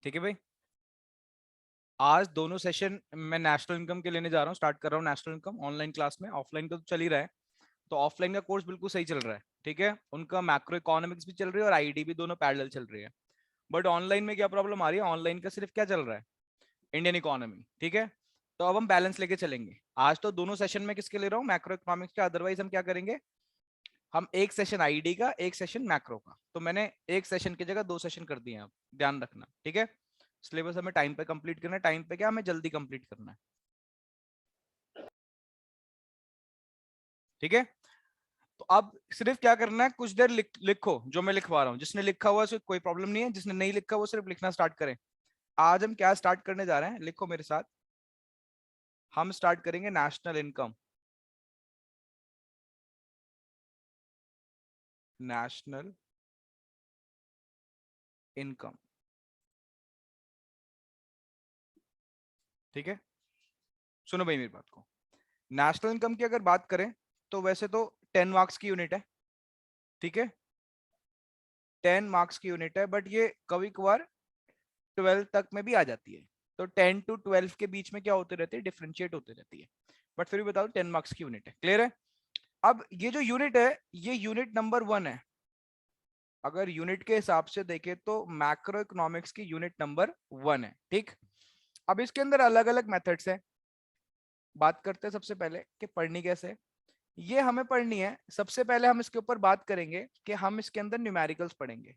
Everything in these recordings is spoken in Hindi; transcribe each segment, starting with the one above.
ठीक है भाई। आज दोनों सेशन मैं नेशनल इनकम के लेने जा रहा हूँ, स्टार्ट कर रहा हूँ नेशनल इनकम ऑनलाइन क्लास में। ऑफलाइन का तो चल ही रहा है, तो ऑफलाइन का कोर्स बिल्कुल सही चल रहा है। ठीक है, उनका मैक्रो इकोनॉमिक्स भी चल रही है और आईडी भी, दोनों पैरेलल चल रही है। बट ऑनलाइन में क्या प्रॉब्लम आ रही है, ऑनलाइन का सिर्फ क्या चल रहा है, इंडियन इकोनॉमी। ठीक है, तो अब हम बैलेंस लेके चलेंगे। आज तो दोनों सेशन में किसके ले रहा हूँ, मैक्रो इकोनॉमिक्स के। अदरवाइज हम क्या करेंगे, हम एक सेशन आईडी का, एक सेशन मैक्रो का। तो मैंने एक सेशन की जगह दो सेशन कर दिए हैं, आप ध्यान रखना। ठीक है, सिलेबस हमें टाइम पे कंप्लीट करना है। टाइम पे क्या, हमें जल्दी कंप्लीट करना है। ठीक है, तो अब सिर्फ क्या करना है, कुछ देर लिखो जो मैं लिखवा रहा हूँ। जिसने लिखा हुआ है उसे कोई प्रॉब्लम नहीं है, जिसने नहीं लिखा वो सिर्फ लिखना स्टार्ट करें। आज हम क्या स्टार्ट करने जा रहे हैं, लिखो मेरे साथ। हम स्टार्ट करेंगे नेशनल इनकम। National income. ठीक है, सुनो भाई मेरी बात को। नेशनल इनकम की अगर बात करें तो वैसे तो 10 मार्क्स की यूनिट है। ठीक है, 10 मार्क्स की यूनिट है, बट ये कभी कभार 12 तक में भी आ जाती है। तो 10 to 12 के बीच में क्या होते रहते हैं, डिफ्रेंशिएट होते रहती है। बट फिर भी बताओ, 10 मार्क्स की यूनिट है। क्लियर है। अब ये जो यूनिट है, ये यूनिट नंबर 1 है। अगर यूनिट के हिसाब से देखें तो मैक्रो इकोनॉमिक्स की यूनिट नंबर 1 है। ठीक, अब इसके अंदर अलग अलग मेथड्स हैं। बात करते हैं सबसे पहले कि पढ़नी कैसे है। ये हमें पढ़नी है, सबसे पहले हम इसके ऊपर बात करेंगे कि हम इसके अंदर न्यूमेरिकल्स पढ़ेंगे।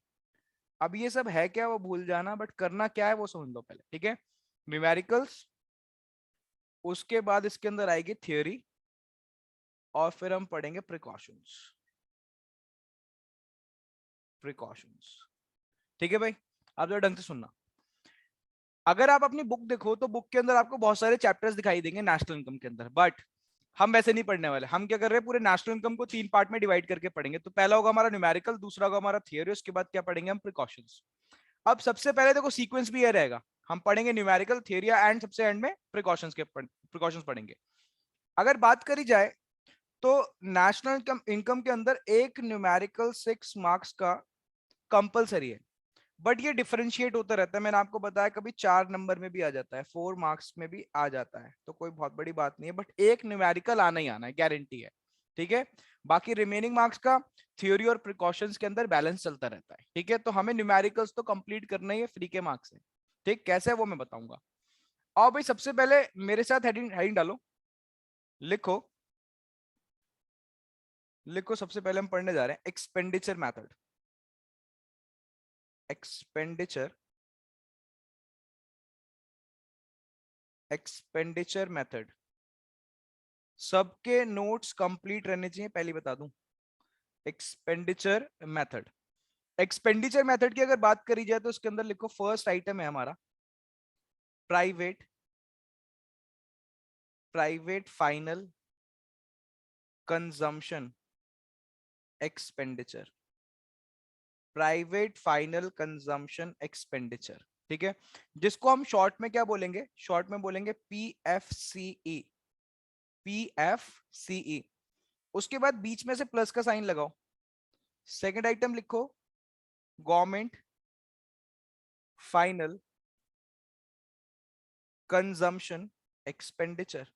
अब ये सब है क्या वो भूल जाना, बट करना क्या है वो समझ लो पहले। ठीक है, न्यूमेरिकल्स, उसके बाद इसके अंदर आएगी थियोरी, और फिर हम पढ़ेंगे प्रिकॉशंस। प्रिकॉशंस। ठीक है भाई, आप जरा ढंग से सुनना। अगर आप अपनी बुक देखो तो बुक के अंदर आपको बहुत सारे चैप्टर्स दिखाई देंगे नेशनल इनकम के अंदर, बट हम वैसे नहीं पढ़ने वाले। हम क्या कर रहे हैं, पूरे नेशनल इनकम को 3 पार्ट में डिवाइड करके पढ़ेंगे। तो पहला होगा हमारा न्यूमेरिकल, दूसरा होगा हमारा थियोरी, उसके बाद क्या पढ़ेंगे हम, प्रिकॉशंस। अब सबसे पहले देखो सीक्वेंस भी ये रहेगा, हम पढ़ेंगे न्यूमेरिकल, थियोरी एंड सबसे एंड में प्रिकॉशंस के प्रिकॉशंस पढ़ेंगे। अगर बात करी जाए तो नेशनल इनकम के अंदर एक न्यूमेरिकल 6 मार्क्स का कंपलसरी है। बट ये डिफरेंशिएट होता रहता है, मैंने आपको बताया, कभी 4 नंबर में भी आ जाता है, 4 मार्क्स में भी आ जाता है, तो कोई बहुत बड़ी बात नहीं है। बट एक न्यूमेरिकल आना ही आना है, गारंटी है। ठीक है, बाकी रिमेनिंग मार्क्स का थ्योरी और प्रिकॉशंस के अंदर बैलेंस चलता रहता है। ठीक है, तो हमें न्यूमेरिकल्स तो कंप्लीट करना ही है, फ्री के मार्क्स है। ठीक, कैसे है वो मैं बताऊंगा। और भाई सबसे पहले मेरे साथ हेडिंग हेडिंग डालो, लिखो। लिखो, सबसे पहले हम पढ़ने जा रहे हैं expenditure method. Expenditure, expenditure method. सबके नोट्स कंप्लीट रहने चाहिए, पहले बता दूं। Expenditure method. एक्सपेंडिचर मेथड की अगर बात करी जाए तो उसके अंदर लिखो, फर्स्ट आइटम है हमारा private, private final consumption expenditure. Private final consumption expenditure. ठीक है, जिसको हम शॉर्ट में क्या बोलेंगे, शॉर्ट में बोलेंगे PFCE। PFCE। उसके बाद बीच में से प्लस का साइन लगाओ। सेकंड आइटम लिखो, government final consumption expenditure.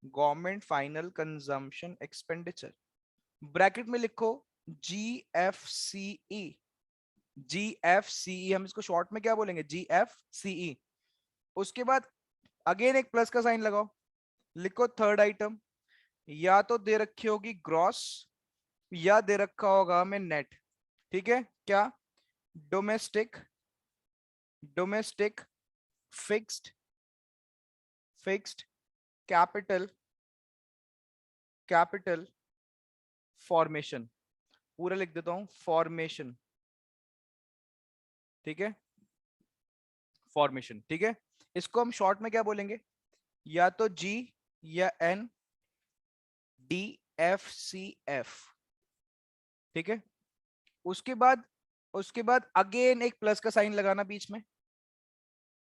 Government final consumption expenditure, bracket में लिखो GFCE। GFCE, हम इसको शॉर्ट में क्या बोलेंगे, GFCE। उसके बाद अगेन एक प्लस का साइन लगाओ, लिखो थर्ड आइटम। या तो दे रखी होगी ग्रॉस, या दे रखा होगा हमें नेट। ठीक है, क्या, domestic, domestic fixed, fixed capital, capital formation. पूरा लिख देता हूं, फॉर्मेशन। ठीक है, फॉर्मेशन। ठीक है, इसको हम शॉर्ट में क्या बोलेंगे, या तो G या N, DFCF। ठीक है, उसके बाद, उसके बाद अगेन एक प्लस का साइन लगाना बीच में।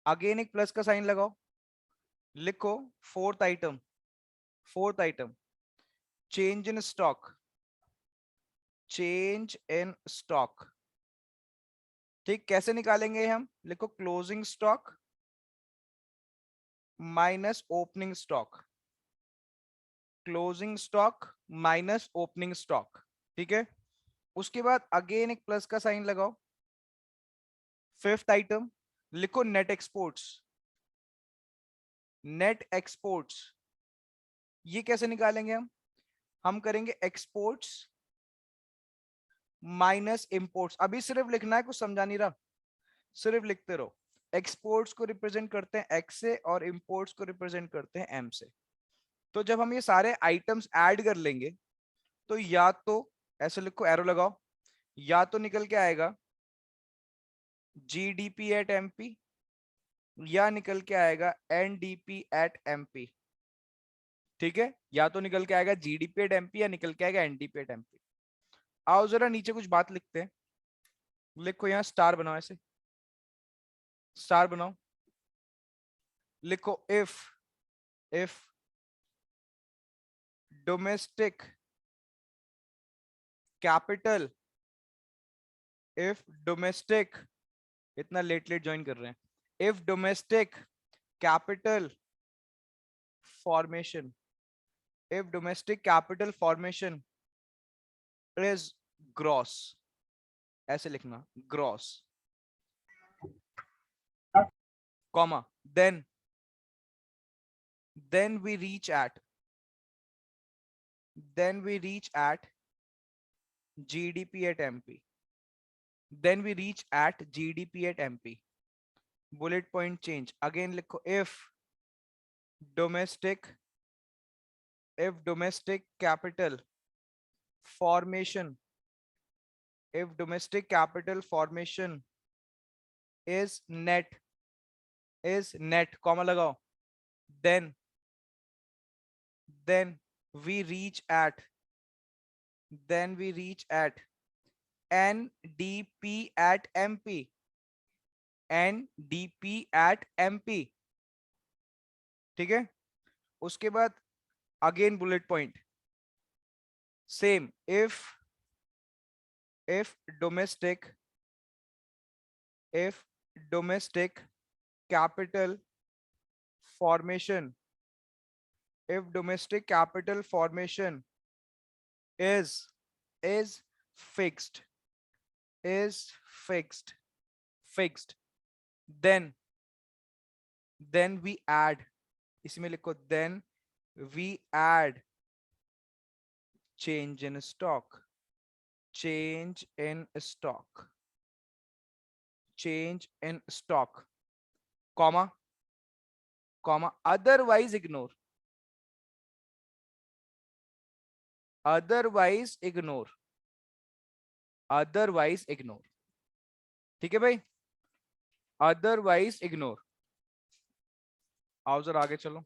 अगेन एक प्लस का साइन लगाओ, लिखो fourth item. Fourth item, change in stock, change in stock. ठीक, कैसे निकालेंगे हम? लिखो closing stock minus opening stock, closing stock minus opening stock. ठीक है, उसके बाद अगेन एक प्लस का साइन लगाओ। फिफ्थ आइटम लिखो नेट एक्सपोर्ट्स, नेट एक्सपोर्ट्स। ये कैसे निकालेंगे हम करेंगे एक्सपोर्ट्स माइनस इंपोर्ट्स। अभी सिर्फ लिखना है, कुछ समझा नहीं रहा, सिर्फ लिखते रहो। एक्सपोर्ट्स को रिप्रेजेंट करते हैं एक्स से और इंपोर्ट्स को रिप्रेजेंट करते हैं एम से। तो जब हम ये सारे आइटम्स ऐड कर लेंगे तो या तो ऐसे लिखो, एरो लगाओ, या तो निकल के आएगा जीडीपी एट एमपी या निकल के आएगा एनडीपी एट एमपी। ठीक है, या तो निकल के आएगा जीडीपी एट एमपी या निकल के आएगा एनडीपी एट एमपी। आओ जरा नीचे कुछ बात लिखते हैं। लिखो यहां स्टार बनाओ, ऐसे स्टार बनाओ। लिखो if domestic capital, if domestic, इतना लेट लेट ज्वाइन कर रहे हैं, if domestic capital formation, if domestic capital formation is gross, ऐसे लिखना gross, comma, then we reach at GDP at MP, then we reach at GDP at MP। bullet point change, again लिखो domestic if domestic capital formation if domestic capital formation is net comma लगाओ, then we reach at NDP at MP, NDP at MP। ठीक है, उसके बाद again bullet point same, if domestic capital formation if domestic capital formation is fixed fixed, then we add, इसमें लिखो then we add change in stock comma otherwise ignore ठीक है भाई, अदरवाइज इग्नोर। आओ जरा आगे चलो,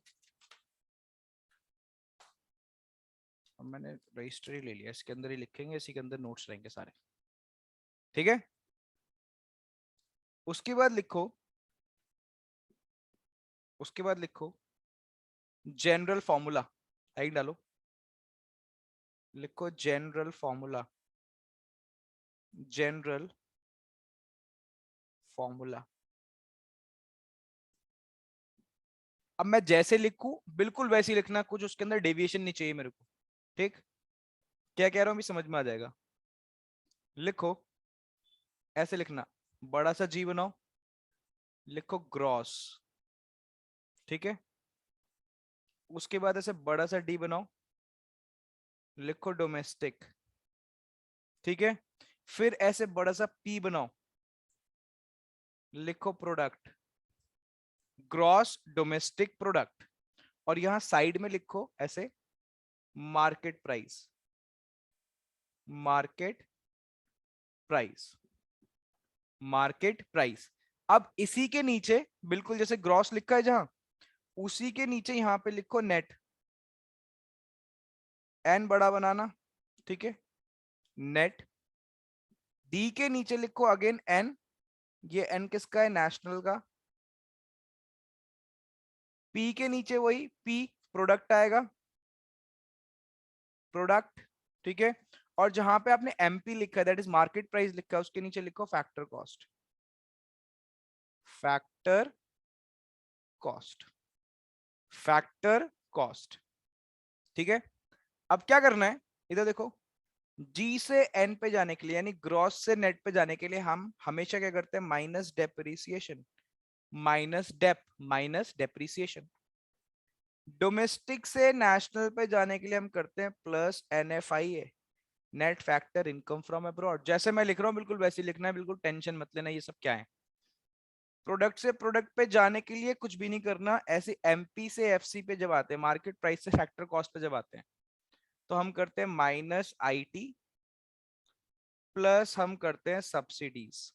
अब मैंने रजिस्टर ही ले लिया, इसके अंदर ही लिखेंगे, इसी के अंदर नोट्स रहेंगे सारे। ठीक है, उसके बाद लिखो जनरल फॉर्मूला, लाइक डालो, लिखो जनरल फॉर्मूला अब मैं जैसे लिखूं बिल्कुल वैसे ही लिखना, कुछ उसके अंदर डेविएशन नहीं चाहिए मेरे को। ठीक, क्या कह रहा हूं भी समझ में आ जाएगा। लिखो ऐसे लिखना, बड़ा सा जी बनाओ, लिखो ग्रॉस। ठीक है, उसके बाद ऐसे बड़ा सा डी बनाओ, लिखो डोमेस्टिक। ठीक है, फिर ऐसे बड़ा सा पी बनाओ, लिखो प्रोडक्ट, ग्रॉस डोमेस्टिक प्रोडक्ट। और यहां साइड में लिखो ऐसे मार्केट प्राइस, मार्केट प्राइस। अब इसी के नीचे बिल्कुल जैसे ग्रॉस लिखा है जहां, उसी के नीचे यहां पे लिखो नेट, एन बड़ा बनाना। ठीक है, नेट, डी के नीचे लिखो अगेन एन, ये एन किसका है? नेशनल का। पी के नीचे वही पी, प्रोडक्ट आएगा, प्रोडक्ट। ठीक है, और जहां पे आपने एमपी लिखा है दैट इज मार्केट प्राइस लिखा है, उसके नीचे लिखो factor cost. Factor cost, factor cost. ठीक है, अब क्या करना है, इधर देखो, जी से एन पे जाने के लिए यानी ग्रॉस से नेट पे जाने के लिए हम हमेशा क्या करते हैं, minus depreciation, minus depreciation. Domestic से नेशनल पे जाने के लिए हम करते हैं plus NFIA, net factor income from abroad. जैसे मैं लिख रहा हूँ बिल्कुल वैसे ही लिखना है, बिल्कुल टेंशन मत लेना ये सब क्या है। प्रोडक्ट से प्रोडक्ट पे जाने के लिए कुछ भी नहीं करना, ऐसे एमपी से एफसी पे जब आते हैं, मार्केट प्राइस से फैक्टर कॉस्ट पे जब आते हैं, तो हम करते हैं माइनस आईटी प्लस हम करते हैं subsidies,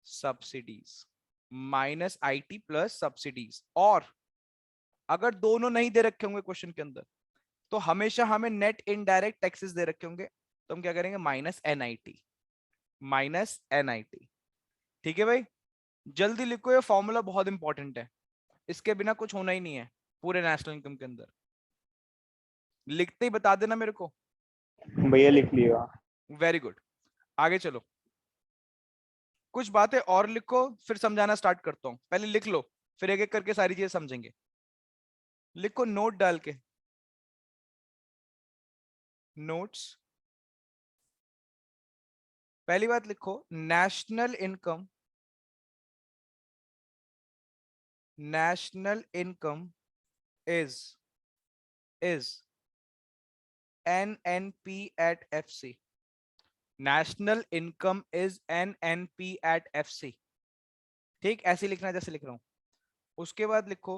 subsidies minus IT plus subsidies. और अगर दोनों नहीं दे रखे होंगे क्वेश्चन के अंदर, तो हमेशा हमें नेट इनडायरेक्ट टैक्सेस दे रखे होंगे, तो हम क्या करेंगे, माइनस एनआईटी, माइनस एनआईटी। ठीक है भाई, जल्दी लिखो, ये फॉर्मूला बहुत इंपॉर्टेंट है, इसके बिना कुछ होना ही नहीं है पूरे नेशनल इनकम के अंदर। लिखते ही बता देना मेरे को। भैया लिख लिया। वेरी गुड, आगे चलो, कुछ बातें और लिखो फिर समझाना स्टार्ट करता हूं। पहले लिख लो, फिर एक एक करके सारी चीजें समझेंगे। लिखो नोट डाल के, नोट्स। पहली बात लिखो, national income, national income is NNP at FC, national income is NNP at FC। ठीक, ऐसे लिखना है जैसे लिख रहा हूं। उसके बाद लिखो,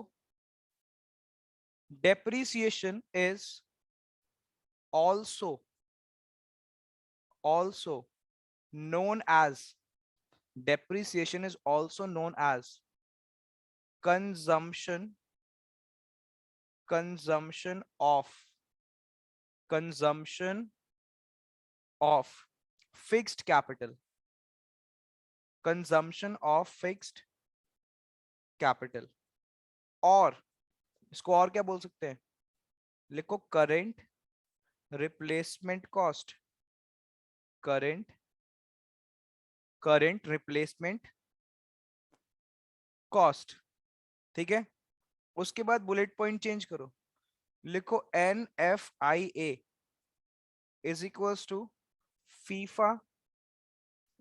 depreciation is also known as, depreciation is also known as consumption, consumption of, consumption of fixed capital, consumption of fixed capital। और इसको और क्या बोल सकते हैं, लिखो current replacement cost, current replacement cost. ठीक है, उसके बाद बुलेट पॉइंट चेंज करो, लिखो NFIA is equals to FIFA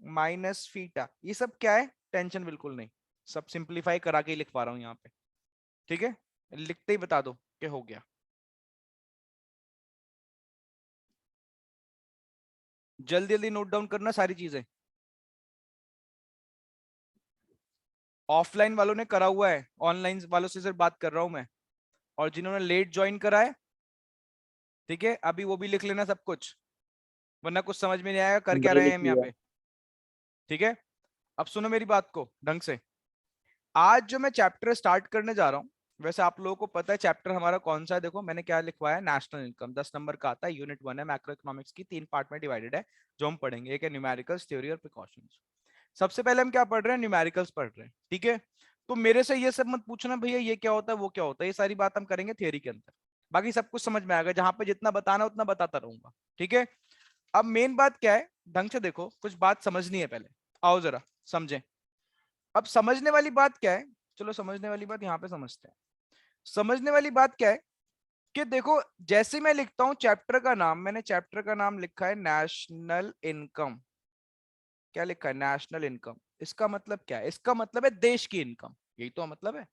minus FITA. ये सब क्या है, टेंशन बिल्कुल नहीं, सब सिंपलीफाई करा के ही लिख पा रहा हूं यहाँ पे। ठीक है, लिखते ही बता दो कि हो गया। जल्दी जल्दी नोट डाउन करना सारी चीजें। ऑफलाइन वालों ने करा हुआ है, ऑनलाइन वालों से सिर्फ बात कर रहा हूं मैं, और जिन्होंने लेट ज्वाइन करा है, ठीक है, अभी वो भी लिख लेना सब कुछ, वरना कुछ समझ में नहीं आएगा कर क्या भैया रहे हैं लिख हम यहाँ लिया। पे। ठीक है, अब सुनो मेरी बात को ढंग से। आज जो मैं चैप्टर स्टार्ट करने जा रहा हूँ, वैसे आप लोगों को पता है चैप्टर हमारा कौन सा है, देखो मैंने क्या लिखवाया है, नेशनल इनकम, 10 नंबर का आता है, यूनिट 1 है, मैक्रो इकोनॉमिक्स की 3 पार्ट में डिवाइडेड है, जो हम पढ़ेंगे। एक है न्यूमेरिकल्स, थ्योरी और प्रिकॉशंस। सबसे पहले हम क्या पढ़ रहे हैं, न्यूमेरिकल्स पढ़ रहे हैं। ठीक है, तो मेरे से ये सब मत पूछना भैया ये क्या होता है वो क्या होता है, ये सारी बात हम करेंगे थियरी के अंदर, बाकी सब कुछ समझ में आएगा, जहां पे जितना बताना उतना बताता रहूंगा। ठीक है, अब मेन बात क्या है, ढंग से देखो, कुछ बात समझनी है पहले, आओ जरा समझें। अब समझने वाली बात क्या है, चलो समझने वाली बात यहाँ पे समझते हैं। समझने वाली बात क्या है कि देखो, जैसे मैं लिखता हूं चैप्टर का नाम, मैंने चैप्टर का नाम लिखा है नेशनल इनकम। क्या लिखा है, नेशनल इनकम। इसका मतलब क्या है, इसका मतलब है देश की इनकम, यही तो मतलब है।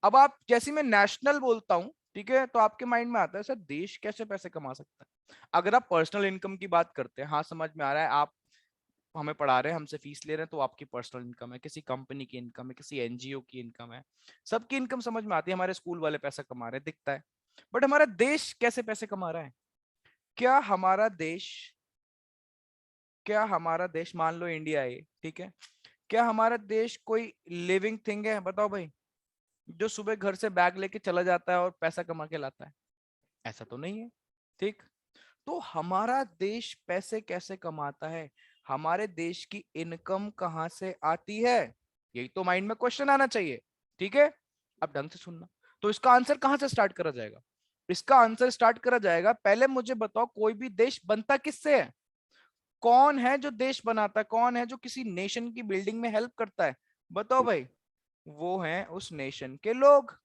अब आप जैसे मैं नेशनल बोलता हूं, ठीक है, तो आपके माइंड में आता है सर देश कैसे पैसे कमा सकता है। अगर आप पर्सनल इनकम की बात करते हैं, हाँ समझ में आ रहा है, आप हमें पढ़ा रहे हैं, हमसे फीस ले रहे हैं, तो आपकी पर्सनल इनकम है, किसी कंपनी की इनकम है, किसी एनजीओ की इनकम है, सबकी इनकम समझ में आती है, हमारे स्कूल वाले पैसा कमा रहे हैं दिखता है। बट हमारा देश कैसे पैसे कमा रहा है, क्या हमारा देश, क्या हमारा देश, मान लो इंडिया है, ठीक है, क्या हमारा देश कोई लिविंग थिंग है, बताओ भाई, जो सुबह घर से बैग लेके चला जाता है और पैसा कमा के लाता है, ऐसा तो नहीं है। ठीक, तो हमारा देश पैसे कैसे कमाता है, हमारे देश की इनकम कहां से आती है, यही तो माइंड में क्वेश्चन आना चाहिए। ठीक है, अब ढंग से सुनना, तो इसका आंसर कहां से स्टार्ट करा जाएगा, इसका आंसर स्टार्ट करा जाएगा, पहले मुझे बताओ कोई भी देश बनता किससे है, कौन है जो देश बनाता है, कौन है जो किसी नेशन की बिल्डिंग में हेल्प करता है, बताओ भाई, वो हैं उस नेशन के लोग।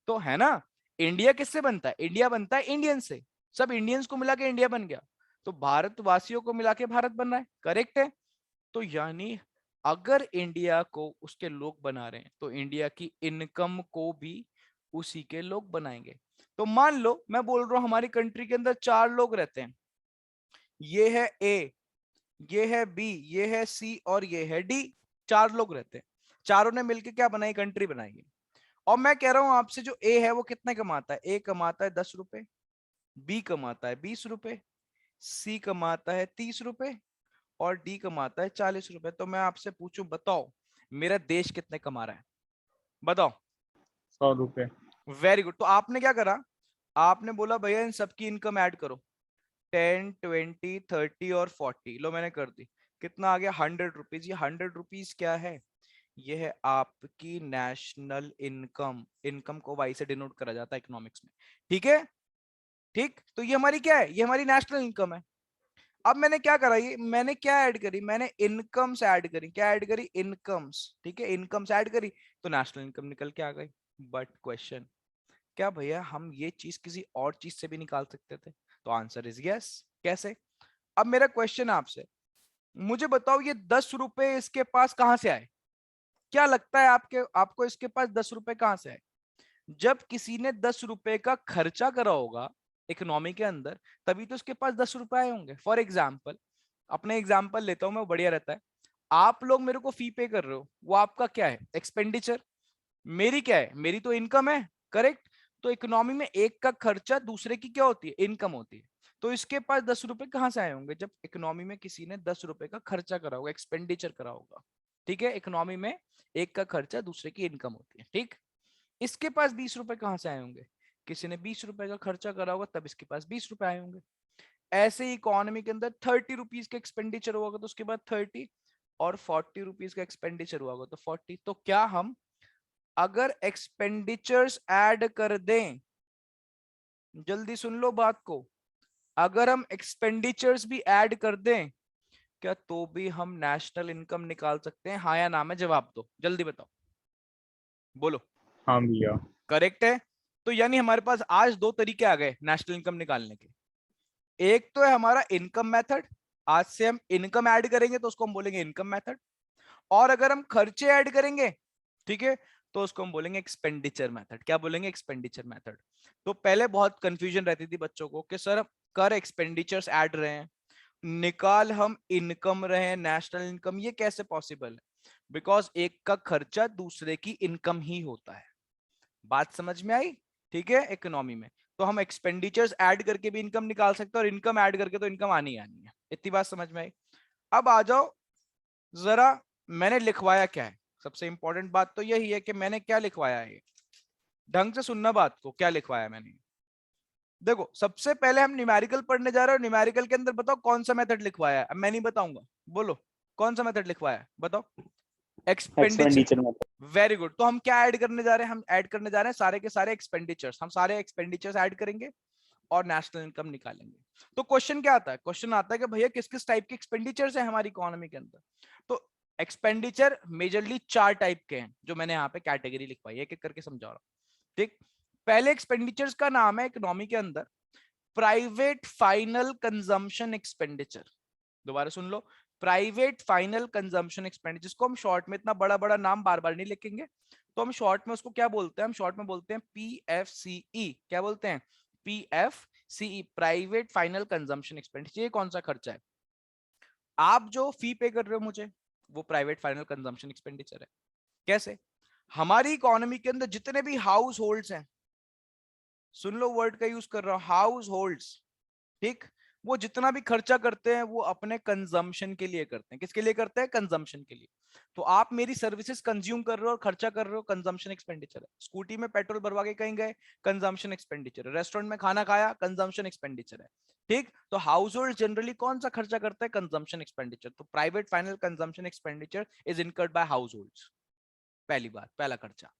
तो है ना, इंडिया किससे बनता है? इंडिया बनता है इंडियन से। सब इंडियंस को मिला के इंडिया बन गया। तो भारतवासियों को मिला के भारत बन रहा है, करेक्ट है। तो यानी अगर इंडिया को उसके लोग बना रहे हैं तो इंडिया की इनकम को भी उसी के लोग बनाएंगे। तो मान लो मैं बोल रहा हूं हमारी कंट्री के अंदर 4 लोग रहते हैं, ये है ए, ये है बी, ये है सी और ये है डी। 4 लोग रहते हैं, चारों ने मिलकर क्या बनाई? कंट्री बनाई है। और मैं कह रहा हूं आपसे, जो ए है वो कितने कमाता है? ए कमाता है 10 रुपए, बी कमाता है 20 रुपए, सी कमाता है 30 रुपए और डी कमाता है 40 रुपए। तो मैं आपसे पूछूं, बताओ मेरा देश कितने कमा रहा है? बताओ। 100 रुपए। Very good. तो आपने क्या करा? आपने बोला भैया इन सबकी इनकम ऐड करो, 10, 20, 30 और 40। लो मैंने कर दी। कितना आ गया? 100 रुपीज। ये 100 रुपीज क्या है? ये है आपकी नेशनल इनकम। इनकम को वाई से डिनोट करा जाता है इकोनॉमिक्स में, ठीक है? ठीक, तो ये हमारी क्या है? ये हमारी नेशनल इनकम है। अब मैंने क्या करा? ये मैंने क्या ऐड करी? मैंने इनकम्स ऐड करी। क्या ऐड करी? इनकम्स। ठीक है, इनकम्स ऐड करी तो नेशनल इनकम निकल के आ गई। बट क्वेश्चन, क्या भैया हम ये चीज किसी और चीज से भी निकाल सकते थे? तो आंसर इज यस। कैसे? अब मेरा क्वेश्चन आपसे, मुझे बताओ ये 10 रुपए इसके पास कहां से आए? क्या लगता है आपको इसके पास 10 रुपए कहां से आए? जब किसी ने 10 रुपए का खर्चा करा होगा इकोनॉमी के अंदर, तभी तो उसके पास 10 रुपए आए होंगे। फॉर एग्जाम्पल, अपने एग्जाम्पल लेता हूं मैं, बढ़िया रहता है। आप लोग मेरे को फी पे कर रहे हो, वो आपका क्या है? एक्सपेंडिचर। मेरी क्या है? मेरी तो इनकम है, करेक्ट? तो इकोनॉमी में एक का खर्चा दूसरे की क्या होती है? इनकम होती है। तो इसके पास 10 रुपए कहां से आए होंगे? जब इकोनॉमी में किसी ने 10 रुपए का खर्चा करा होगा, एक्सपेंडिचर करा होगा। ठीक है, इकोनॉमी में एक का खर्चा दूसरे की इनकम होती है, ठीक। इसके पास 20 रुपए कहां से आए होंगे? किसी ने 20 रुपए का खर्चा करा होगा, तब इसके पास 20 रुपए आए होंगे। ऐसे ही इकोनॉमी के अंदर 30 रुपीज का एक्सपेंडिचर हुआ होगा तो उसके बाद 30, और 40 रुपीज का एक्सपेंडिचर हुआ होगा तो 40। तो क्या हम अगर एक्सपेंडिचर्स ऐड कर दें, जल्दी सुन लो बात को, अगर हम एक्सपेंडिचर्स भी ऐड कर दें, क्या तो भी हम नेशनल इनकम निकाल सकते हैं? हाँ या ना में जवाब दो, जल्दी बताओ, बोलो। हाँ भैया। करेक्ट है। तो यानी हमारे पास आज 2 तरीके आ गए नेशनल इनकम निकालने के। एक तो है हमारा इनकम मेथड, आज से हम इनकम ऐड करेंगे तो उसको हम बोलेंगे इनकम मेथड। और अगर हम खर्चे ऐड करेंगे, ठीक है, तो उसको हम बोलेंगे एक्सपेंडिचर मेथड। क्या बोलेंगे? Expenditure method. तो पहले बहुत कंफ्यूजन रहती थी बच्चों को कि सर कर एक्सपेंडिचर्स ऐड रहे हैं, निकाल हम इनकम रहे हैं, नेशनल इनकम, ये कैसे पॉसिबल है? बिकॉज एक का खर्चा दूसरे की इनकम ही होता है। बात समझ में आई? ठीक है, इकोनॉमी में तो हम एक्सपेंडिचर्स ऐड करके भी इनकम निकाल सकते हैं और इनकम ऐड करके तो इनकम आनी आनी है। इतनी बात समझ में आई? अब आ जाओ जरा, मैंने लिखवाया क्या है। सबसे इंपॉर्टेंट बात तो यही है कि मैंने क्या लिखवाया है। ढंग से सुनना बात को, क्या लिखवाया मैंने। देखो, सबसे पहले हम न्यूमेरिकल पढ़ने जा रहे हो। न्यूमेरिकल के अंदर बताओ कौन सा मेथड लिखवाया है। अब मैं नहीं बताऊंगा, बोलो कौन सा मेथड लिखवाया है, बताओ। एक्सपेंडिचर। एक्सपेंडिचर में। Very good. तो हम क्या ऐड करने जा रहे हैं? हम ऐड करने जा रहे हैं सारे के सारे एक्सपेंडिचर्स। हम सारे एक्सपेंडिचर्स ऐड करेंगे और नेशनल इनकम निकालेंगे। तो क्वेश्चन क्या आता है? क्वेश्चन आता है कि भैया किस किस टाइप के एक्सपेंडिचर्स है हमारी इकोनॉमी के अंदर। तो एक्सपेंडिचर मेजरली 4 टाइप के हैं, जो मैंने यहाँ पे कैटेगरी लिखवाई है, एक एक करके समझा रहा हूँ, ठीक। पहले एक्सपेंडिचर्स का नाम है इकोनॉमी के अंदर प्राइवेट फाइनल कंजम्पशन एक्सपेंडिचर। दोबारा सुन लो, प्राइवेट फाइनल कंजम्पशन एक्सपेंडिचर, जिसको हम शॉर्ट में, इतना बड़ा बड़ा नाम बार बार नहीं लिखेंगे, तो हम शॉर्ट में उसको क्या बोलते हैं? हम शॉर्ट में बोलते हैं PFCE। क्या बोलते हैं? PFCE, private final consumption expenditure. ये कौन सा खर्चा है? आप जो फी पे कर रहे हो मुझे, वो प्राइवेट फाइनल कंजम्पशन एक्सपेंडिचर है। कैसे? हमारी इकोनॉमी के अंदर जितने भी हाउस होल्ड्स हैं, सुन लो वर्ड का यूज कर रहा हूं, हाउस होल्ड्स, ठीक, वो जितना भी खर्चा करते हैं वो अपने कंजम्पशन के लिए करते हैं। किसके लिए करते हैं? कंजम्पशन के लिए। तो आप मेरी सर्विसेज कंज्यूम कर रहे हो और खर्चा कर रहे हो, कंजम्पशन एक्सपेंडिचर है। स्कूटी में पेट्रोल भरवा के कहीं गए, कंजम्पशन एक्सपेंडिचर है। रेस्टोरेंट में खाना खाया, कंजम्पशन एक्सपेंडिचर है, ठीक। तो हाउस होल्ड जनरली कौन सा खर्चा करता है? Consumption expenditure. तो private final consumption expenditure is incurred by households. पहली बात, पहला खर्चा,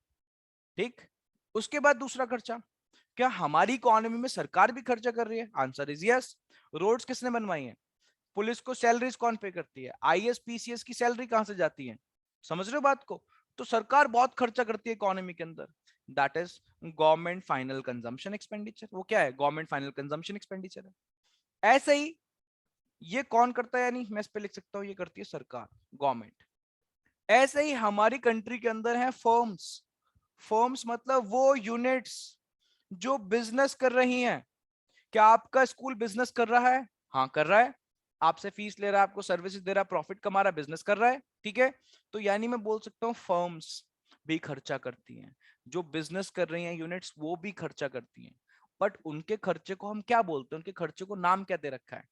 ठीक। उसके बाद दूसरा खर्चा, क्या हमारी इकोनॉमी में सरकार भी खर्चा कर रही है? Answer is yes. रोड्स किसने बनवाई है? पुलिस को सैलरीज कौन पे करती है? IAS PCS की सैलरी कहां से जाती है? समझ रहे हो बात को? तो सरकार बहुत खर्चा करती है इकोनॉमी के अंदर, that is government final consumption expenditure. वो क्या है? गवर्नमेंट फाइनल कंजम्पशन एक्सपेंडिचर है। ऐसे ही ये कौन करता है, यानी मैं इस पे लिख सकता हूँ ये करती है सरकार, गवर्नमेंट। ऐसे ही हमारी कंट्री के अंदर है फर्म्स। फर्म्स मतलब वो यूनिट्स जो बिजनेस कर रही हैं। क्या आपका स्कूल बिजनेस कर रहा है? हाँ कर रहा है। आपसे फीस ले रहा है, आपको सर्विसेज दे रहा है, प्रॉफिट कमा रहा है, बिजनेस कर रहा है, ठीक है। तो यानी मैं बोल सकता हूँ फर्म्स भी खर्चा करती हैं। जो बिजनेस कर रही हैं यूनिट्स वो भी खर्चा करती हैं। बट उनके खर्चे को हम क्या बोलते हैं? उनके खर्चे को नाम क्या दे रखा है?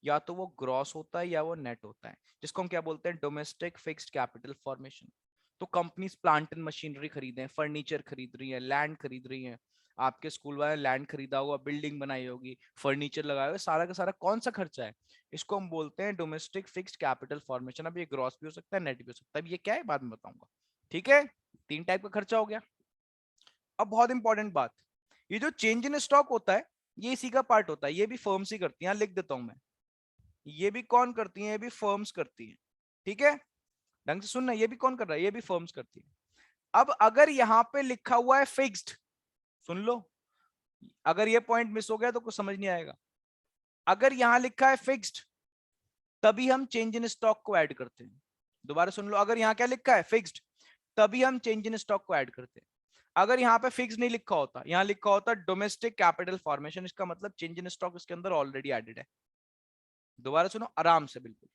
या तो वो ग्रॉस होता है या वो नेट होता है, जिसको हम क्या बोलते हैं? Domestic fixed capital formation. तो कंपनीज प्लांट एंड मशीनरी खरीदें, फर्नीचर खरीद रही है, लैंड खरीद रही है। आपके स्कूल वाले लैंड खरीदा होगा, बिल्डिंग बनाई होगी, फर्नीचर लगाया होगा, सारा का सारा कौन सा खर्चा है? इसको हम बोलते हैं डोमेस्टिक फिक्स्ड कैपिटल फॉर्मेशन। अब ये ग्रॉस भी हो सकता है, नेट भी हो सकता है। अब ये क्या है बाद में बताऊंगा, ठीक है। 3 टाइप का खर्चा हो गया। अब बहुत इंपॉर्टेंट बात, ये जो चेंज इन स्टॉक होता है ये इसी का पार्ट होता है। ये भी फर्म्स ही करती हैं, लिख देता हूं मैं। ये भी कौन करती हैं? ये भी फर्म्स करती हैं, ठीक है। ढंग से सुनना, ये भी कौन कर रहा है? ये भी फर्म्स करती है। अब अगर यहां पे लिखा हुआ है फिक्स्ड, सुन लो, अगर ये पॉइंट मिस हो गया तो कुछ समझ नहीं आएगा। अगर यहां लिखा है फिक्स्ड तभी हम चेंज इन स्टॉक को ऐड करते हैं। दोबारा सुन लो, अगर यहां क्या लिखा है? फिक्स्ड, तभी हम चेंज इन स्टॉक को ऐड करते हैं। अगर यहाँ पे फिक्स नहीं लिखा होता, यहाँ लिखा होता डोमेस्टिक कैपिटल फॉर्मेशन, इसका मतलब चेंज इन स्टॉक इसके अंदर ऑलरेडी एडेड है। दोबारा सुनो आराम से बिल्कुल।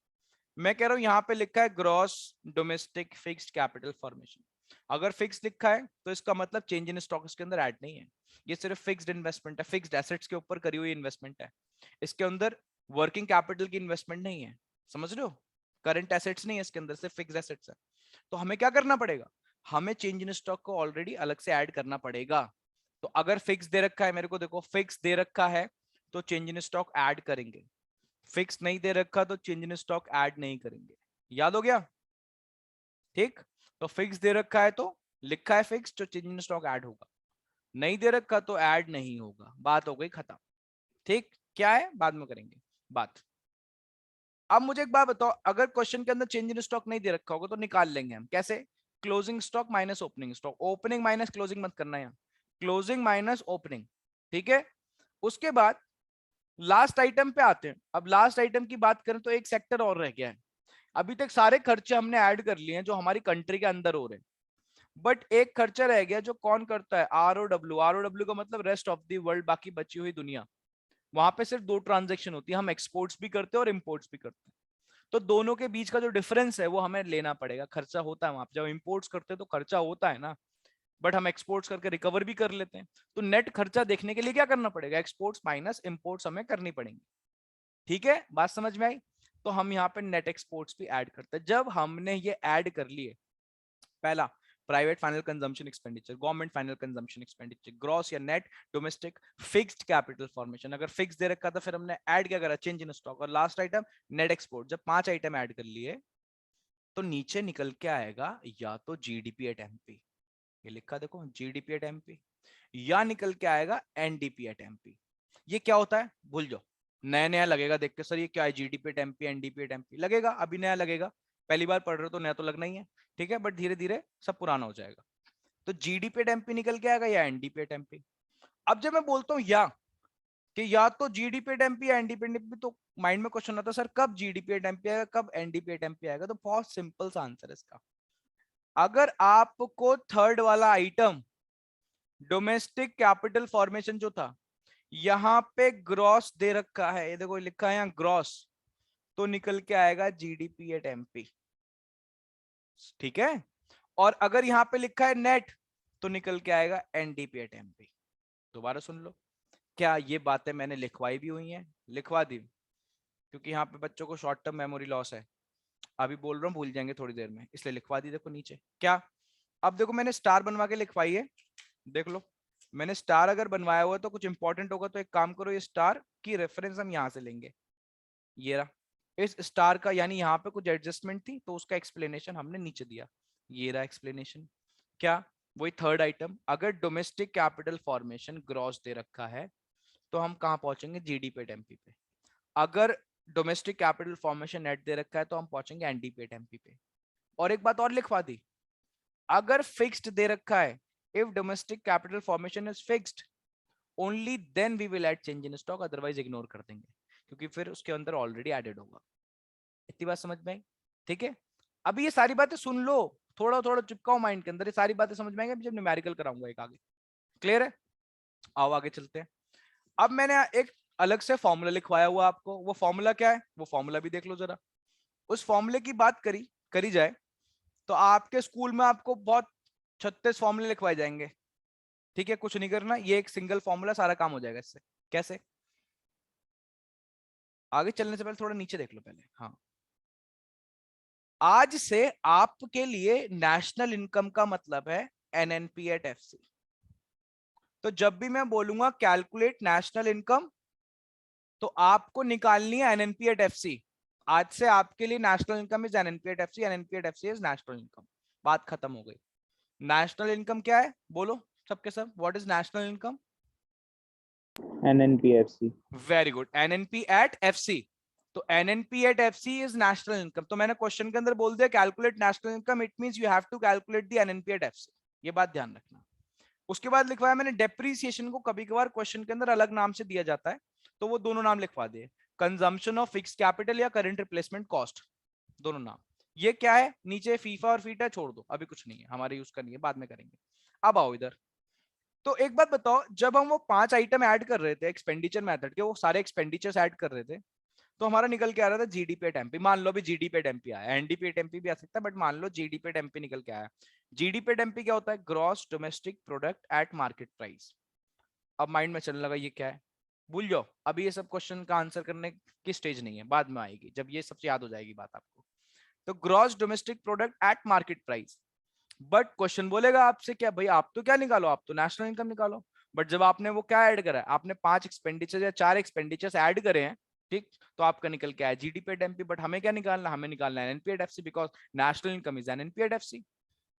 मैं कह रहा हूं यहाँ पे लिखा है gross domestic fixed capital formation. अगर फिक्स लिखा है तो इसका मतलब चेंज इन स्टॉक इसके अंदर ऐड नहीं है। ये सिर्फ फिक्स्ड इन्वेस्टमेंट है, फिक्स्ड एसेट्स के ऊपर करी हुई इन्वेस्टमेंट है। इसके अंदर वर्किंग कैपिटल की इन्वेस्टमेंट नहीं है, समझ रहे हो? करंट एसेट्स नहीं है इसके अंदर, सिर्फ फिक्स्ड एसेट्स है। तो हमें क्या करना पड़ेगा? हमें चेंज इन स्टॉक को ऑलरेडी अलग से ऐड करना पड़ेगा। तो अगर फिक्स दे रखा है, मेरे को देखो फिक्स दे रखा है तो चेंज इन स्टॉक ऐड करेंगे। फिक्स नहीं दे रखा तो चेंज इन स्टॉक ऐड नहीं करेंगे। याद हो गया? ठीक। तो फिक्स दे रखा है तो लिखा है फिक्स, तो चेंज इन स्टॉक ऐड होगा। नहीं दे रखा तो ऐड नहीं होगा। बात हो गई खत्म। ठीक, क्या है बाद में करेंगे बात। अब मुझे एक बात बताओ, अगर क्वेश्चन के अंदर चेंज इन स्टॉक नहीं दे रखा होगा तो निकाल लेंगे हम कैसे? Closing stock minus opening stock. Opening minus closing मत करना, यहाँ क्लोजिंग माइनस ओपनिंग, ठीक है। उसके बाद लास्ट आइटम पे आते हैं। अब लास्ट आइटम की बात करें तो एक सेक्टर और रह गया है। अभी तक सारे खर्चे हमने ऐड कर लिए हैं जो हमारी कंट्री के अंदर हो रहे हैं, बट एक खर्चा रह गया जो कौन करता है? ROW। ROW का मतलब रेस्ट ऑफ द वर्ल्ड, बाकी बची हुई दुनिया। वहां पे सिर्फ 2 ट्रांजेक्शन होती है, हम एक्सपोर्ट्स भी करते हैं और इम्पोर्ट्स भी करते हैं। तो दोनों के बीच का जो डिफरेंस है वो हमें लेना पड़ेगा। खर्चा होता है वहां पे, जब इम्पोर्ट्स करते हैं तो खर्चा होता है ना, बट हम एक्सपोर्ट्स करके रिकवर भी कर लेते हैं। तो नेट खर्चा देखने के लिए क्या करना पड़ेगा? एक्सपोर्ट्स माइनस इम्पोर्ट्स हमें करनी पड़ेंगी, ठीक है। बात समझ में आई? तो हम यहाँ पे नेट एक्सपोर्ट्स भी ऐड करते हैं। जब हमने ये ऐड कर लिए, पहला private final consumption expenditure, government final consumption expenditure, gross या net domestic fixed capital formation. अगर फिक्स दे रखा था फिर हमने ऐड क्या करा? Change in stock. और लास्ट आइटम नेट एक्सपोर्ट। जब 5 आइटम ऐड कर लिए तो नीचे निकल के आएगा या तो जीडीपी एट एमपी, ये लिखा देखो जीडीपी एट एमपी, या निकल के आएगा एनडीपी एट एमपी। ये क्या होता है भूल जाओ, नया नया लगेगा देख के, सर ये क्या है? GDP at MP, NDP at MP लगेगा, अभी नया लगेगा। पहली बार पढ़ रहे हो तो नया तो लगना ही है, ठीक है, बट धीरे धीरे सब पुराना हो जाएगा। तो जीडीपी एट एमपी निकल के आएगा या एनडीपी एट एमपी। अब जब मैं बोलता हूँ या, कि या तो जीडीपी एट एमपी या एनडीपी एट एमपी, तो माइंड में क्वेश्चन आता है सर कब जीडीपी एट एमपी आएगा, कब एनडीपी एट एमपी आएगा? तो बहुत सिंपल सा आंसर है इसका। अगर आपको थर्ड वाला आइटम डोमेस्टिक कैपिटल फॉर्मेशन जो था यहां पे ग्रॉस दे रखा है, ये देखो लिखा है यहाँ ग्रॉस, तो निकल के आएगा जीडीपी एट एमपी, ठीक है। और अगर यहां पे लिखा है नेट तो निकल के आएगा एनडीपी एट एमपी। दोबारा सुन लो, क्या ये बातें मैंने लिखवाई भी हुई हैं? लिखवा दी, क्योंकि यहाँ पे बच्चों को शॉर्ट टर्म मेमोरी लॉस है। अभी बोल रहा हूँ भूल जाएंगे थोड़ी देर में, इसलिए लिखवा दी। देखो नीचे क्या, अब देखो मैंने स्टार बनवा के लिखवाई है, देख लो। मैंने स्टार अगर बनवाया हुआ है तो कुछ इंपॉर्टेंट होगा, तो एक काम करो, ये स्टार की रेफरेंस हम यहाँ से लेंगे। ये रहा इस स्टार का, यानी यहाँ पे कुछ एडजस्टमेंट थी तो उसका एक्सप्लेनेशन हमने नीचे दिया। ये रहा एक्सप्लेनेशन। क्या? वही थर्ड आइटम, अगर डोमेस्टिक कैपिटल फॉर्मेशन ग्रॉस दे रखा है तो हम कहाँ पहुंचेंगे? जीडीपी एमपी पे। अगर डोमेस्टिक कैपिटल फॉर्मेशन नेट दे रखा है तो हम पहुंचेंगे एनडीपी एमपी पे। और एक बात और लिखवा दी, अगर फिक्स्ड दे रखा है, if domestic capital formation is fixed only then we will add change in stock, otherwise ignore कर देंगे क्योंकि फिर उसके अंदर ऑलरेडी एडेड होगा। इतनी बात समझ में आई? ठीक है, अभी ये सारी बातें सुन लो, थोड़ा थोड़ा चिपकाओ माइंड के अंदर, ये सारी बातें समझ में आएंगे जब न्यूमेरिकल कराऊंगा एक आगे। क्लियर है? आओ आगे चलते हैं। अब मैंने एक अलग से फॉर्मूला लिखवाया हुआ आपको, वो फॉर्मूला क्या है वो फॉर्मूला भी देख लो जरा। उस फॉर्मूले की बात करी जाए तो आपके स्कूल में आपको बहुत 36 फॉर्मूले लिखवाए जाएंगे। ठीक है, कुछ नहीं करना, ये एक सिंगल फॉर्मूला सारा काम हो जाएगा इससे। कैसे? आगे चलने से पहले थोड़ा नीचे देख लो पहले। हाँ, आज से आपके लिए नेशनल इनकम का मतलब है एनएनपी एट एफसी। तो जब भी मैं बोलूंगा कैलकुलेट नेशनल इनकम, तो आपको निकालनी है एनएनपी एट एफसी। आज से आपके लिए national income is NNP at FC, NNP at FC is national income. बात खत्म हो गई। नेशनल इनकम क्या है बोलो सबके सब, what is national income? NNPFC। Very good, NNP at FC. तो NNP at FC is national income. तो मैंने क्वेश्चन के अंदर बोल दिया calculate national income, it means you have to calculate the NNP at FC. ये बात ध्यान रखना। उसके बाद लिखवाया मैंने डेप्रीसिएशन को, कभी कभार क्वेश्चन के अंदर अलग नाम से दिया जाता है, तो वो दोनों नाम लिखवा दिए, कंजम्पशन ऑफ फिक्स्ड कैपिटल या करंट रिप्लेसमेंट कॉस्ट, दोनों नाम। ये क्या है? नीचे फीफा और फीटा छोड़ दो, अभी कुछ नहीं है, हमारे यूज का नहीं है, बाद में करेंगे। अब आओ इधर। तो एक बात बताओ, जब हम वो 5 आइटम ऐड कर रहे थे एक्सपेंडिचर मेथड के, वो सारे एक्सपेंडिचर्स ऐड कर रहे थे, तो हमारा निकल के आ रहा था जीडीपी एट एमपी। मान लो अभी जीडीपी एट एमपी आया, एनडीपी एट एमपी भी आ सकता है, बट मान लो जीडीपी एट एमपी निकल के आया। जीडीपी एट एमपी क्या होता है? Gross domestic product at market price. अब माइंड में चलने लगा ये क्या है, भूल जाओ, अभी ये सब क्वेश्चन का आंसर करने की स्टेज नहीं है, बाद में आएगी जब ये सबसे याद हो जाएगी बात आपको। तो gross domestic product at market price. But question बोलेगा आपसे क्या भाई, आप तो क्या निकालो, आप तो नेशनल इनकम निकालो। बट जब आपने वो क्या ऐड करा है, आपने 5 एक्सपेंडिचर या 4 एक्सपेंडिचर्स ऐड करे हैं, ठीक, तो आपका निकल के आया जीडीपी एट एमपी। बट हमें क्या निकालना, हमें निकालना है NP at FC, because national income is NP at FC.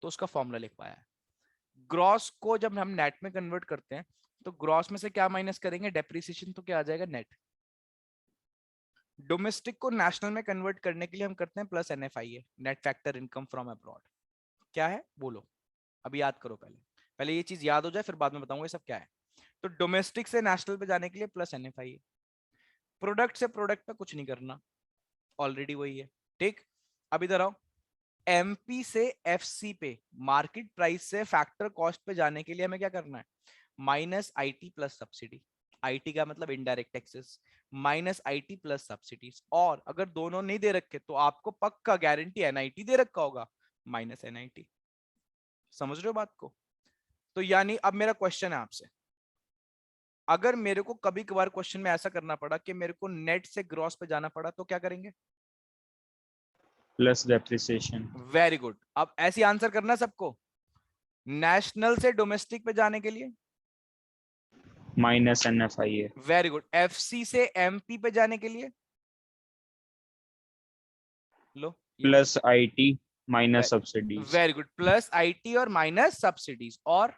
तो उसका फॉर्मूला लिख पाया है। ग्रॉस को जब हम नेट में कन्वर्ट करते हैं, तो ग्रॉस में से क्या माइनस करेंगे? डेप्रिसिएशन, तो क्या आ जाएगा? नेट। डोमेस्टिक को नेशनल में कन्वर्ट करने के लिए हम करते हैं plus NFIA, net factor income from abroad. क्या है बोलो, अभी याद करो पहले, पहले ये चीज याद हो जाए, फिर बाद में बताऊंगा ये सब क्या है। तो डोमेस्टिक से नेशनल पे जाने के लिए प्लस एनएफआईए, प्रोडक्ट से प्रोडक्ट पे कुछ नहीं करना, ऑलरेडी वही है। ठीक, अब इधर आओ, एमपी से एफसी पे, मार्केट प्राइस से फैक्टर कॉस्ट पे जाने के लिए हमें क्या करना है? Minus IT plus subsidy. IT का मतलब indirect taxes, minus IT plus subsidies. और अगर दोनों नहीं दे रखे तो आपको पक्का गारंटी एनआईटी दे रखा होगा, माइनस एनआईटी। समझ रहे हो बात को? तो यानी अब मेरा क्वेश्चन है आपसे, अगर मेरे को कभी कभार क्वेश्चन में ऐसा करना पड़ा कि मेरे को नेट से ग्रॉस पे जाना पड़ा, तो क्या करेंगे? Plus depreciation. वेरी गुड, अब ऐसी आंसर करना सबको। नेशनल से डोमेस्टिक पे जाने के लिए minus NFIA। Very good, FC से एमपी पे जाने के लिए लो ये plus IT minus subsidies. Very good, plus IT और माइनस सब्सिडीज और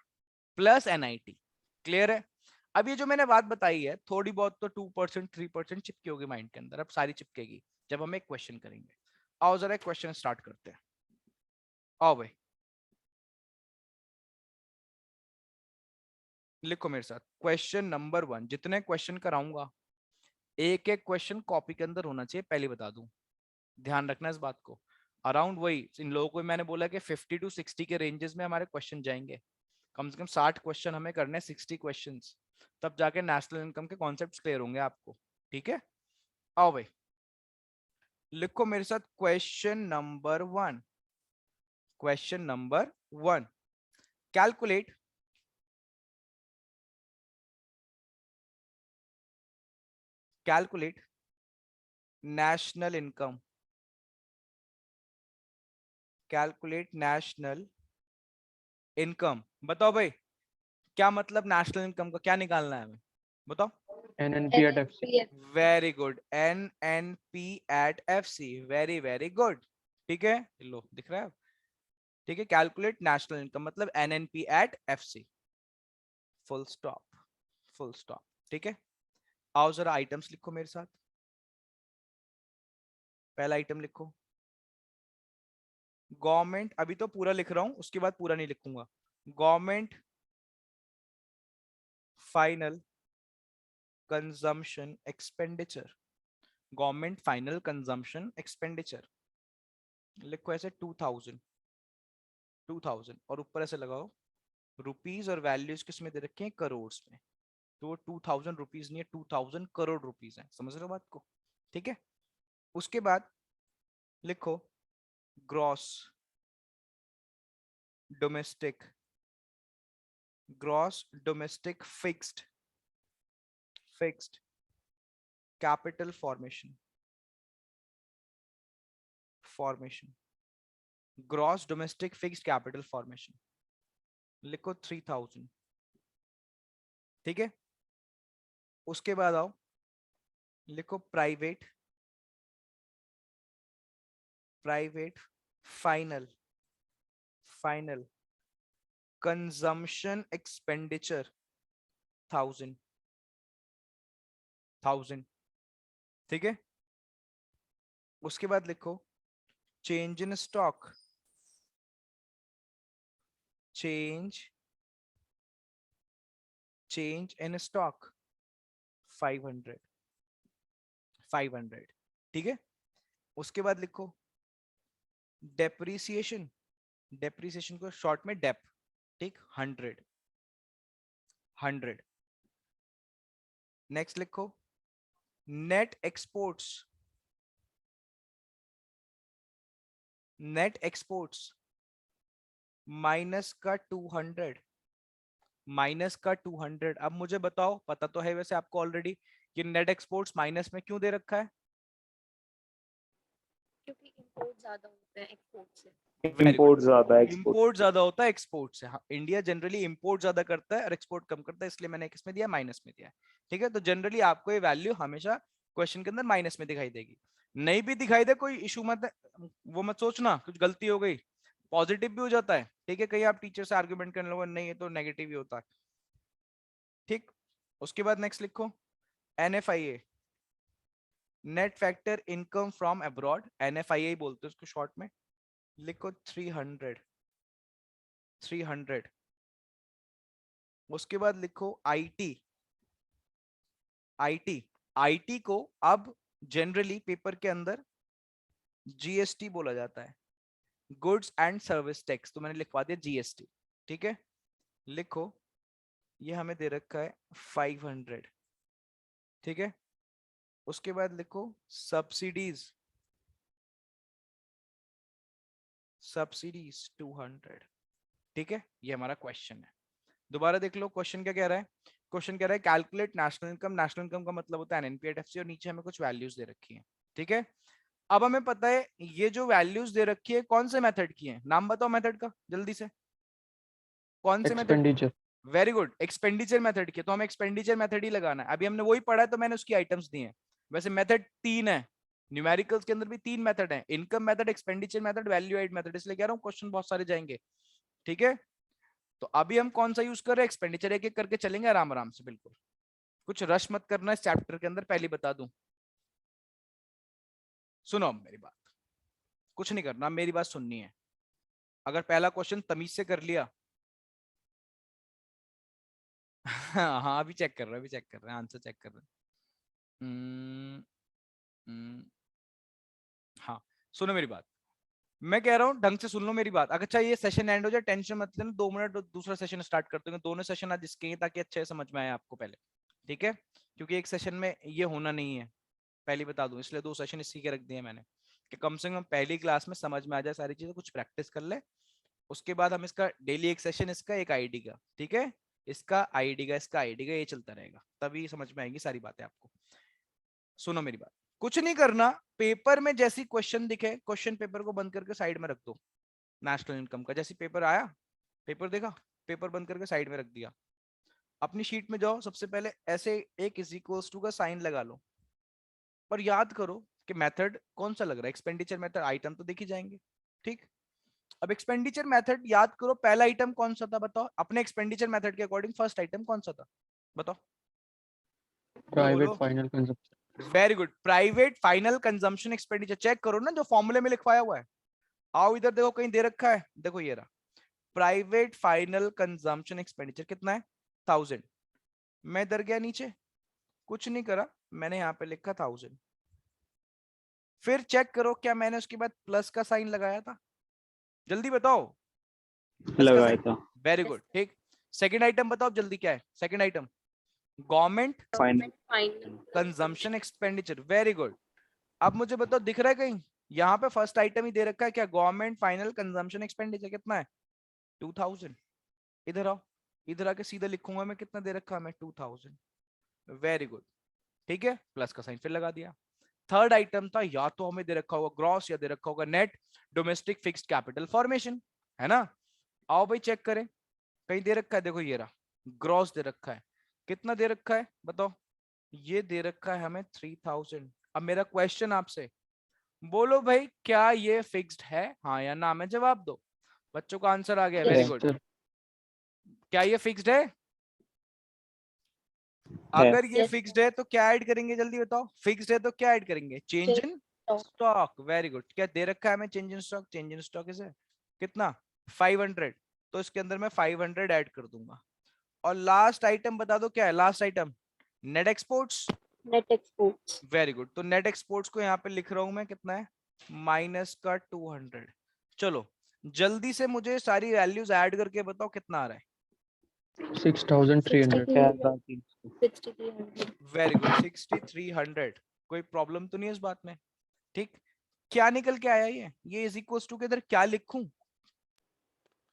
प्लस एनआईटी। क्लियर है? अब ये जो मैंने बात बताई है, थोड़ी बहुत तो 2% 3% चिपकी होगी माइंड के अंदर, अब सारी चिपकेगी जब हम एक क्वेश्चन करेंगे। आओ जरा एक क्वेश्चन स्टार्ट करते हैं। आओ भाई, लिखो मेरे साथ क्वेश्चन नंबर 1। जितने क्वेश्चन कराऊंगा एक एक क्वेश्चन कॉपी के अंदर होना चाहिए, पहले बता दूं, ध्यान रखना इस बात को। अराउंड वही इन लोगों को मैंने बोला कि 50 to 60 के रेंजेस में हमारे क्वेश्चन जाएंगे। कम से कम 60 क्वेश्चन हमें करने, 60 क्वेश्चंस, तब जाके नेशनल इनकम के कॉन्सेप्ट्स क्लियर होंगे आपको। ठीक है, आओ भाई, लिखो मेरे साथ question number 1। Question number 1, calculate calculate national income, calculate national income. बताओ भाई, क्या मतलब नेशनल इनकम का, क्या निकालना है हमें, बताओ। NNP at FC। Very good, N N P at F C, very very good. ठीक है, लो दिख रहा है? ठीक है, कैलकुलेट नेशनल इनकम मतलब N N P at F C, full stop, full stop. ठीक है, आओ जरा आइटम्स लिखो मेरे साथ। पहला आइटम लिखो, गवर्नमेंट, अभी तो पूरा लिख रहा हूं, उसके बाद पूरा नहीं लिखूंगा। Government final consumption expenditure, government final consumption expenditure लिखो ऐसे 2000 और ऊपर ऐसे लगाओ रुपीज, और वैल्यूज किस में दे रखे हैं, करोड़ में। तो वो 2000 रुपीज नहीं है, 2000 करोड़ रुपीज है। समझ रहे हो बात को? ठीक है। उसके बाद लिखो gross domestic, gross domestic fixed capital formation, gross domestic fixed capital formation लिखो 3000। ठीक है। उसके बाद आओ लिखो प्राइवेट फाइनल कंजम्पशन एक्सपेंडिचर 1000। ठीक है। उसके बाद लिखो change in stock, change in stock 500। ठीक है। उसके बाद लिखो डेप्रिसिएशन को शॉर्ट में डेप, ठीक, 100। नेक्स्ट लिखो नेट एक्सपोर्ट्स माइनस का 200। अब मुझे बताओ, पता तो है वैसे आपको ऑलरेडी कि नेट एक्सपोर्ट्स माइनस में क्यों दे रखा है? क्योंकि इंपोर्ट ज्यादा होते हैं एक्सपोर्ट से। इंपोर्ट ज्यादा है एक्सपोर्ट। इंपोर्ट ज्यादा होता है एक्सपोर्ट से। हाँ, इंडिया जनरली इंपोर्ट ज्यादा करता है और एक्सपोर्ट कम करता है, इसलिए मैंने किसमें दिया, माइनस में दिया है। ठीक है। तो जनरली आपको ये वैल्यू हमेशा क्वेश्चन के अंदर माइनस में दिखाई देगी। नहीं भी दिखाई दे कोई इशू मत, वो मत सोचना कुछ गलती हो गई, पॉजिटिव भी हो जाता है। ठीक है। कहीं आप टीचर से आर्ग्यूमेंट करने लगो, नहीं ये तो नेगेटिव ही होता है। ठीक। उसके बाद नेक्स्ट लिखो NFIA, net factor income from abroad, NFIA बोलते हैं उसको शॉर्ट में। लिखो 300। उसके बाद लिखो आईटी को अब जनरली पेपर के अंदर GST बोला जाता है, गुड्स एंड सर्विस टैक्स, तो मैंने लिखवा दिया GST। ठीक है। लिखो ये हमें दे रखा है 500। ठीक है। उसके बाद लिखो सब्सिडीज 200। ठीक है। ये हमारा क्वेश्चन है। दोबारा देख लो क्वेश्चन क्या कह रहा है। क्वेश्चन कह रहा है calculate national income. National income का मतलब होता है NNPATFC, और नीचे हमें कुछ वैल्यूज दे रखी है। ठीक है। अब हमें पता है ये जो वैल्यूज दे रखी है कौन से मेथड की है, नाम बताओ मेथड का जल्दी से, कौन से method? Expenditure. Very good, expenditure method की। तो हमें एक्सपेंडिचर मेथड ही लगाना है। अभी हमने वही पढ़ा है तो मैंने उसकी आइटम्स दी हैं। वैसे मेथड 3 है, न्यूमेरिकल्स के अंदर भी 3 मेथड है, income method, expenditure method, value add method, इसलिए कह रहा हूँ क्वेश्चन बहुत सारे जाएंगे। ठीक है। तो अभी हम कौन सा यूज कर रहे हैं, एक्सपेंडिचर, एक एक करके चलेंगे आराम आराम से, बिल्कुल कुछ रश मत करना इस चैप्टर के अंदर, पहले बता दूं। सुनो मेरी बात, कुछ नहीं करना, मेरी बात सुननी है। अगर पहला क्वेश्चन तमीज से कर लिया हाँ अभी चेक कर रहे हैं आंसर चेक कर रहे हैं। हाँ सुनो मेरी बात, मैं कह रहा हूँ ढंग से सुन लो मेरी बात। अगर अच्छा ये सेशन एंड हो जाए टेंशन मत लेना, 2 मिनट दूसरा सेशन स्टार्ट करते हैं। दोनों सेशन आज इसके हैं ताकि अच्छे से समझ में आए आपको पहले। ठीक है। क्योंकि एक सेशन में ये होना नहीं है, पहले बता दूं, इसलिए 2 सेशन इसी के रख दिए मैंने कि कम से कम पहली क्लास में समझ में आ जाए सारी चीजें, कुछ प्रैक्टिस कर ले। उसके बाद हम इसका डेली एक सेशन, इसका एक आईडी का, ठीक है, इसका आईडी का, इसका आईडी का, ये चलता रहेगा, तभी समझ में आएगी सारी बातें आपको। सुनो मेरी बात, कुछ नहीं करना, पेपर में जैसी क्वेश्चन दिखे क्वेश्चन पेपर को बंद करके साइड में रख दो। नेशनल इनकम का जैसी पेपर आया, पेपर देखा, पेपर बंद करके साइड में रख दिया। अपनी शीट में जाओ, सबसे पहले ऐसे एक इज इक्वल्स टू का साइन लगा लो और याद करो कि मेथड कौन सा लग रहा है। एक्सपेंडिचर मेथड, आइटम तो देखी जाएंगे। ठीक। अब एक्सपेंडिचर मेथड याद करो, पहला आइटम कौन सा था बताओ, अपने एक्सपेंडिचर मेथड के अकॉर्डिंग फर्स्ट आइटम कौन सा था बताओ। Private final consumption. Very good, private final consumption expenditure. Check करो ना जो फॉर्मूले में लिखवाया हुआ है, आओ इधर देखो, कहीं दे रखा है, देखो ये रहा, प्राइवेट फाइनल कंजम्पशन एक्सपेंडिचर कितना है 1000। मैं इधर गया नीचे, कुछ नहीं करा, मैंने यहाँ पे लिखा 1000। फिर चेक करो क्या मैंने उसके बाद प्लस का साइन लगाया था, जल्दी बताओ। लगाया था। वेरी गुड, ठीक। सेकंड आइटम बताओ जल्दी, क्या है second item? Government final final consumption expenditure, very good. अब मुझे बताओ दिख रहा है कहीं, यहाँ पे फर्स्ट आइटम ही दे रखा है क्या, गवर्नमेंट फाइनल कंजम्पशन एक्सपेंडिचर कितना है 2000। इधर आओ, इधर आके सीधा लिखूंगा मैं, कितना दे रखा है मैं 2000। वेरी गुड, ठीक है, प्लस का साइन फिर लगा दिया। थर्ड आइटम था, या तो हमें दे रखा होगा ग्रॉस या दे रखा होगा net domestic fixed capital formation, है ना। आओ भाई चेक करें, कहीं दे रखा है, देखो ये रहा, ग्रॉस दे रखा है, कितना दे रखा है बताओ, ये दे रखा है हमें 3000। अब मेरा क्वेश्चन आपसे, बोलो भाई क्या ये फिक्स्ड है, हाँ या ना में जवाब दो। बच्चों का आंसर आ गया, वेरी Yes, गुड। sir. क्या ये फिक्स्ड है? है। अगर ये Yes, फिक्स्ड है तो क्या ऐड करेंगे, जल्दी बताओ। फिक्स्ड है तो क्या ऐड करेंगे, चेंज Change इन stock. Stock, very good. क्या दे रखा है हमें change in stock, change in stock इसे कितना 500, तो इसके अंदर मैं 500 ऐड कर दूंगा। और लास्ट आइटम बता दो क्या है, last item net exports, net exports. Very good. तो नेट एक्सपोर्ट्स को यहाँ पे लिख रहा हूं मैं, कितना है माइनस का 200। चलो जल्दी से मुझे सारी वैल्यूज ऐड करके बताओ कितना आ रहा है। 6,300. 6300. Very good, 6300। कोई प्रॉब्लम तो नहीं है इस बात में, ठीक। क्या निकल के आया ये इज इक्वल्स टू के इधर क्या लिखूं,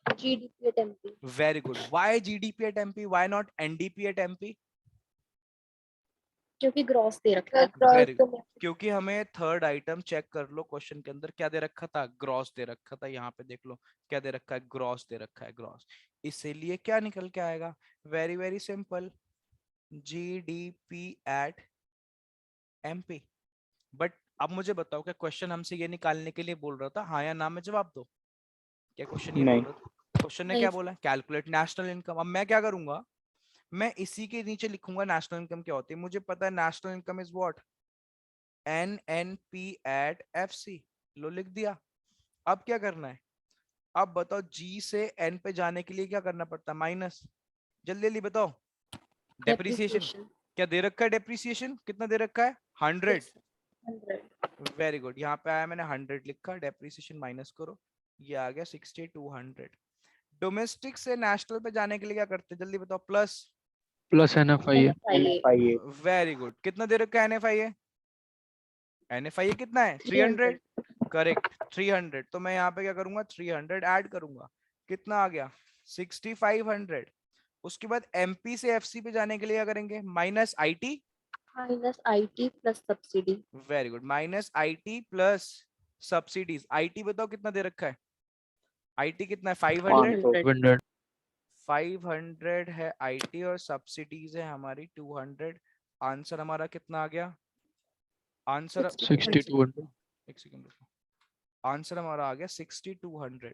GDP at MP. Very good. Why GDP at MP, why not NDP at MP? क्योंकि ग्रॉस दे रखा है। वेरी, क्योंकि हमें थर्ड आइटम चेक कर लो, क्वेश्चन के अंदर क्या दे रखा था, ग्रॉस दे रखा था। यहाँ पे देख लो क्या दे रखा है, ग्रॉस दे रखा है, ग्रॉस। इसीलिए क्या निकल के आएगा, very very simple, GDP at MP. But अब मुझे बताओ, क्या क्वेश्चन हमसे ये निकालने के लिए बोल रहा था, हाँ या ना में जवाब दो। क्या क्वेश्चन ये बोल नहीं। रहा था, क्वेश्चन ने क्या बोला, कैलकुलेट नेशनल इनकम। अब मैं क्या करूंगा, मैं इसी के नीचे लिखूंगा नेशनल इनकम क्या होती है। मुझे पता है national income is what, NNP at FC, लो लिख दिया। अब क्या करना है, अब बताओ जी से एन पे जाने के लिए क्या करना पड़ता है, माइनस। जल्दी जल्दी बताओ, डेप्रिसिएशन क्या दे रखा है, डेप्रिसिएशन कितना दे रखा है 100। 100. वेरी गुड, यहाँ पे आया मैंने 100 लिखा, डेप्रिसिएशन माइनस करो, ये आ गया 6200। डोमेस्टिक से नेशनल पे जाने के लिए क्या करते हैं, जल्दी बताओ, plus. Plus NFIA. NFIA very good, कितना दे रखा है एनएफआईए, एनएफआईए कितना है 300, करेक्ट 300। तो मैं यहाँ पे क्या करूंगा, 300 ऐड करूंगा, कितना आ गया 6500। उसके बाद एमपी से एफसी पे जाने के लिए क्या करेंगे, minus IT, Minus IT plus subsidy. Very good, minus IT plus subsidies. IT बताओ कितना दे रखा है, आईटी कितना है 500, 500. 500 है आईटी और सब्सिडीज है हमारी 200। आंसर हमारा कितना आ गया, आंसर 6200. एक सेकंड रुको, आंसर हमारा आ गया 6200।